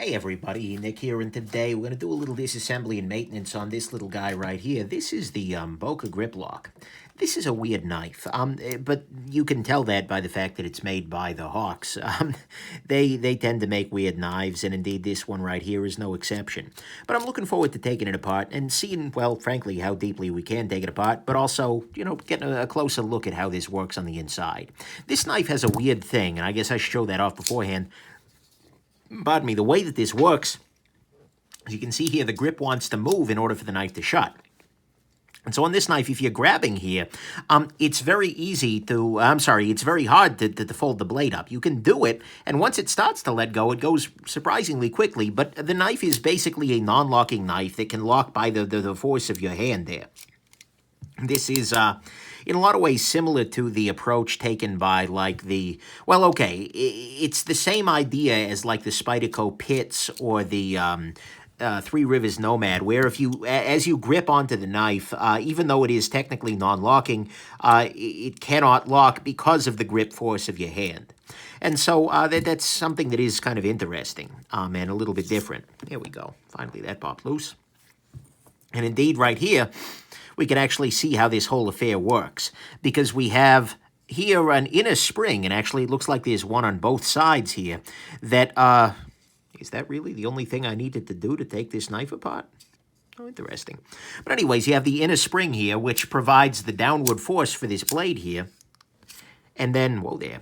Hey everybody, Nick here, and today we're going to do a little disassembly and maintenance on this little guy right here. This is the Boker GripLock. This is a weird knife, but you can tell that by the fact that it's made by the Hawks. They tend to make weird knives, and indeed this one right here is no exception. But I'm looking forward to taking it apart and seeing, well, frankly, how deeply we can take it apart, but also, getting a closer look at how this works on the inside. This knife has a weird thing, and I guess I should show that off beforehand. Pardon me, the way that this works, as you can see here, the grip wants to move in order for the knife to shut. And so on this knife, if you're grabbing here, it's very easy to, it's very hard to fold the blade up. You can do it, and once it starts to let go, it goes surprisingly quickly, but the knife is basically a non-locking knife that can lock by the force of your hand there. This is, in a lot of ways, similar to the approach taken by, like, it's the same idea as, like, the Spyderco Pitts or the Three Rivers Nomad, where as you grip onto the knife, even though it is technically non-locking, it cannot lock because of the grip force of your hand. And so that's something that is kind of interesting and a little bit different. There we go. Finally, that popped loose. And indeed, right here, we can actually see how this whole affair works, because we have here an inner spring, and actually it looks like there's one on both sides here, that, is that really the only thing I needed to do to take this knife apart? Oh, interesting. But anyways, you have the inner spring here, which provides the downward force for this blade here. And then, whoa there,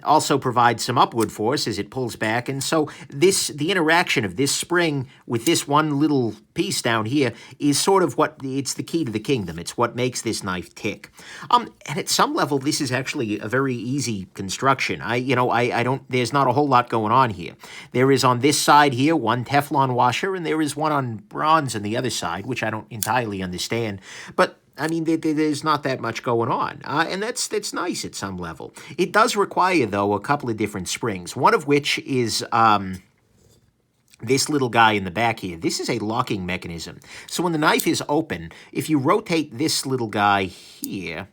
also provides some upward force as it pulls back. And so the interaction of this spring with this one little piece down here is sort of it's the key to the kingdom. It's what makes this knife tick. And at some level, this is actually a very easy construction. There's not a whole lot going on here. There is on this side here one Teflon washer, and there is one on bronze on the other side, which I don't entirely understand. But I mean, there's not that much going on, and that's nice at some level. It does require, though, a couple of different springs, one of which is this little guy in the back here. This is a locking mechanism. So when the knife is open, if you rotate this little guy here,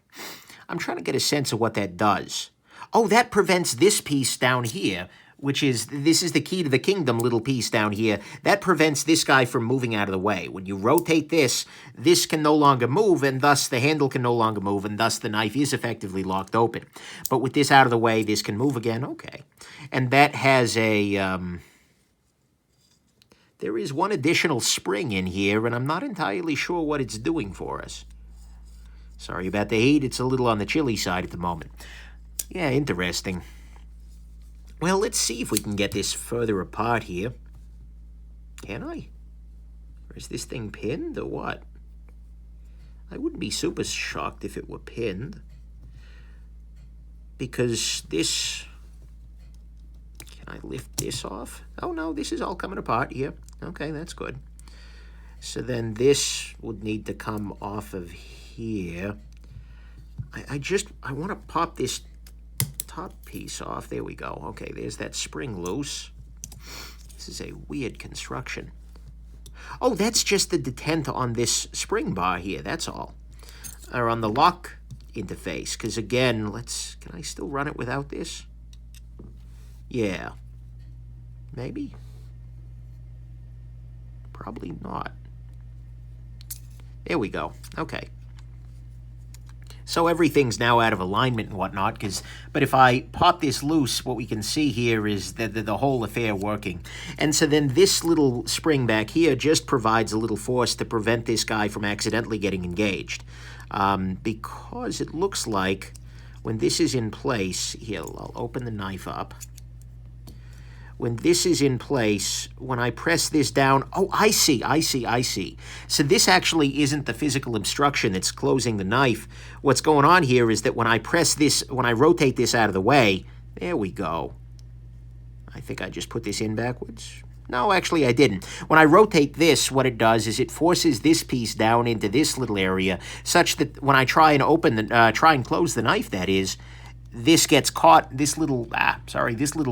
I'm trying to get a sense of what that does. Oh, that prevents this piece down here, this is the key to the kingdom little piece down here. That prevents this guy from moving out of the way. When you rotate this can no longer move, and thus the handle can no longer move, and thus the knife is effectively locked open. But with this out of the way, this can move again. Okay. And that has there is one additional spring in here, and I'm not entirely sure what it's doing for us. Sorry about the heat. It's a little on the chilly side at the moment. Yeah, interesting. Well, let's see if we can get this further apart here. Can I? Or is this thing pinned or what? I wouldn't be super shocked if it were pinned, because this... Can I lift this off? Oh, no, this is all coming apart here. Okay, that's good. So then this would need to come off of here. I want to pop this top piece off. There we go. Okay, there's that spring loose. This is a weird construction. Oh, that's just the detent on this spring bar here, that's all. Or on the lock interface, because again, can I still run it without this? Yeah. Maybe? Probably not. There we go. Okay. So everything's now out of alignment and whatnot, but if I pop this loose, what we can see here is the whole affair working. And so then this little spring back here just provides a little force to prevent this guy from accidentally getting engaged. Because it looks like when this is in place, here, I'll open the knife up. When this is in place, when I press this down, oh, I see. So this actually isn't the physical obstruction that's closing the knife. What's going on here is that when I rotate this out of the way, there we go. I think I just put this in backwards. No, actually I didn't. When I rotate this, what it does is it forces this piece down into this little area, such that when I try and close the knife, that is, this gets caught, this little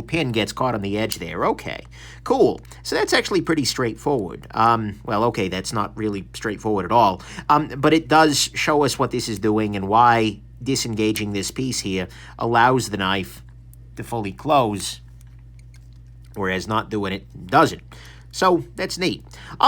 pin gets caught on the edge there. Okay, cool. So that's actually pretty straightforward. Well, okay, that's not really straightforward at all. But it does show us what this is doing and why disengaging this piece here allows the knife to fully close whereas not doing it doesn't. So that's neat.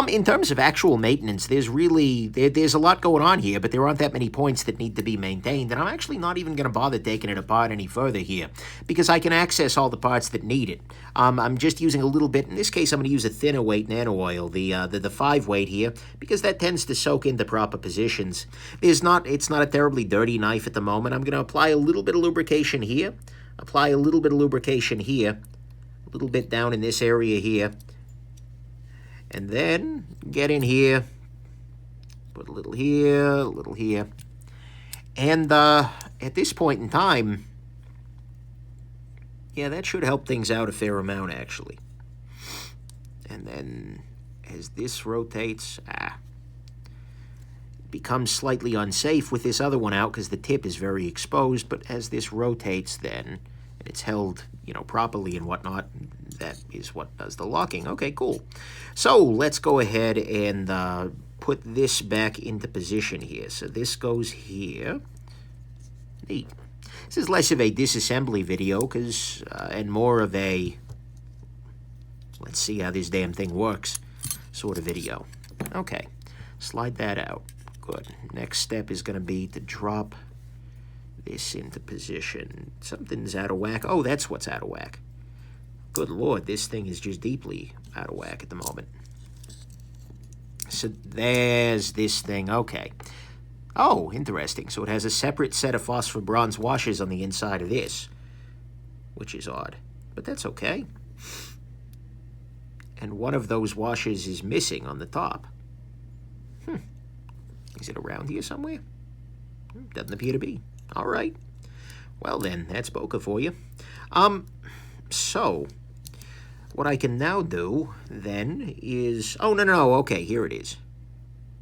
In terms of actual maintenance, there's really there's a lot going on here, but there aren't that many points that need to be maintained, and I'm actually not even going to bother taking it apart any further here because I can access all the parts that need it. I'm just using a little bit. In this case, I'm going to use a thinner weight nano oil, the 5 weight here, because that tends to soak into proper positions. It's not a terribly dirty knife at the moment. I'm going to apply a little bit of lubrication here, apply a little bit of lubrication here, a little bit down in this area here. And then get in here, put a little here, a little here. And at this point in time, yeah, that should help things out a fair amount, actually. And then as this rotates, it becomes slightly unsafe with this other one out because the tip is very exposed. But as this rotates then, and it's held, properly and whatnot, that is what does the locking. Okay, cool. So let's go ahead and put this back into position here. So this goes here. Neat. This is less of a disassembly video and more of a let's see how this damn thing works sort of video. Okay, slide that out. Good. Next step is going to be to drop this into position. Something's out of whack. Oh, that's what's out of whack. Good Lord, this thing is just deeply out of whack at the moment. So there's this thing. Okay. Oh, interesting. So it has a separate set of phosphor bronze washers on the inside of this, which is odd, but that's okay. And one of those washers is missing on the top. Is it around here somewhere? Doesn't appear to be. All right. Well then, that's Boker for you. So what I can now do then is, oh, no, okay, here it is.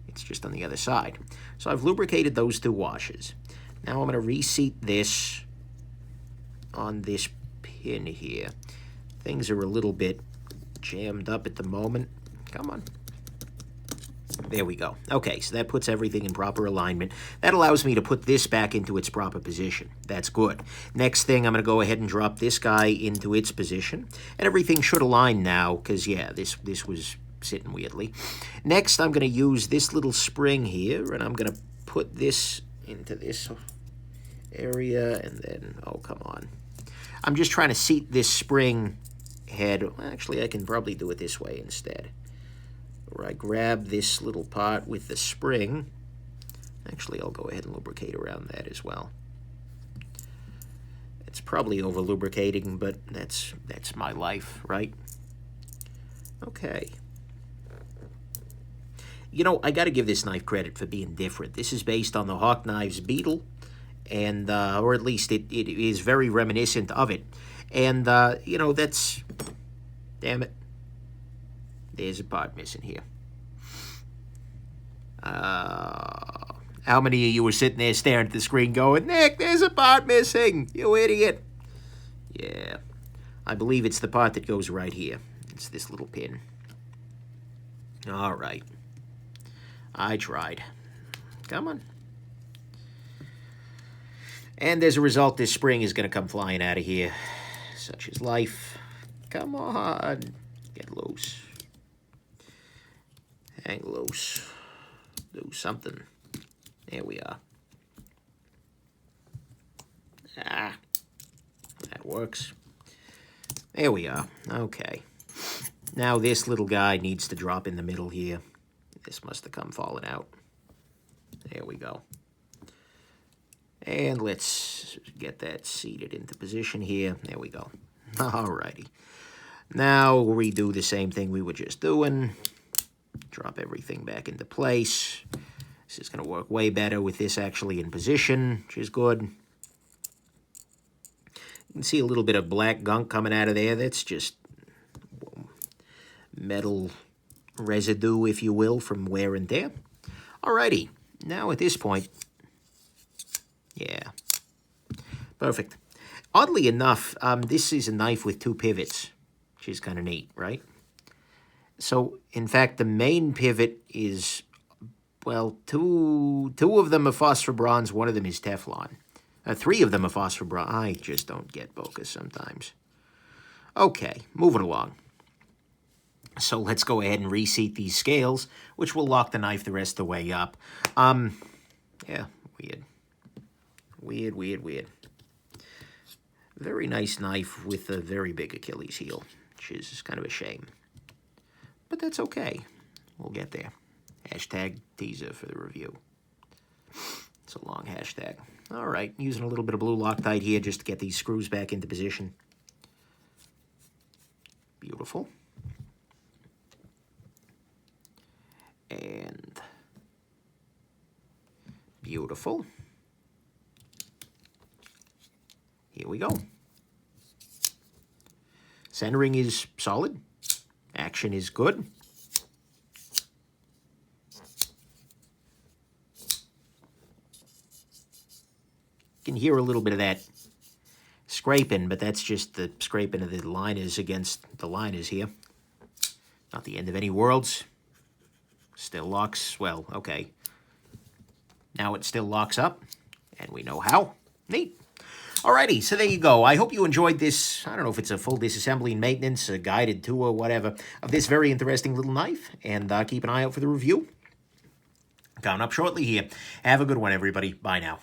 It's just on the other side. So I've lubricated those 2 washers. Now I'm going to reseat this on this pin here. Things are a little bit jammed up at the moment. Come on. There we go. Okay, so that puts everything in proper alignment. That allows me to put this back into its proper position. That's good. Next thing, I'm going to go ahead and drop this guy into its position. And everything should align now, because, yeah, this was sitting weirdly. Next, I'm going to use this little spring here, and I'm going to put this into this area, and then, oh, come on. I'm just trying to seat this spring head. Actually, I can probably do it this way instead. Where I grab this little part with the spring. Actually, I'll go ahead and lubricate around that as well. It's probably over lubricating, but that's my life, right? Okay. I got to give this knife credit for being different. This is based on the Hawk Knives Beetle, and or at least it is very reminiscent of it. And that's, damn it. There's a part missing here. How many of you were sitting there staring at the screen going, Nick, there's a part missing, you idiot? Yeah, I believe it's the part that goes right here. It's this little pin. All right. I tried. Come on. And as a result, this spring is going to come flying out of here. Such is life. Come on. Get loose. Hang loose. Do something. There we are. That works. There we are. Okay. Now this little guy needs to drop in the middle here. This must have come falling out. There we go. And let's get that seated into position here. There we go. Alrighty. Now redo the same thing we were just doing. Drop everything back into place. This is going to work way better with this actually in position, which is good. You can see a little bit of black gunk coming out of there. That's just metal residue, if you will, from wear and tear. Alrighty. Now at this point, yeah, perfect. Oddly enough, this is a knife with 2 pivots, which is kind of neat, right? So, in fact, the main pivot is, well, two of them are phosphor bronze, one of them is Teflon. 3 of them are phosphor bronze. I just don't get Boker sometimes. Okay, moving along. So let's go ahead and reseat these scales, which will lock the knife the rest of the way up. Yeah, weird. Weird, weird, weird. Very nice knife with a very big Achilles heel, which is kind of a shame. But that's okay. We'll get there. Hashtag teaser for the review. It's a long hashtag. All right, using a little bit of blue Loctite here just to get these screws back into position. Beautiful. And beautiful. Here we go. Centering is solid. Action is good. You can hear a little bit of that scraping, but that's just the scraping of the liners against the liners here. Not the end of any worlds. Still locks, well, okay. Now it still locks up, and we know how. Neat. Alrighty, so there you go. I hope you enjoyed this. I don't know if it's a full disassembly and maintenance, a guided tour, whatever, of this very interesting little knife. And keep an eye out for the review. Coming up shortly here. Have a good one, everybody. Bye now.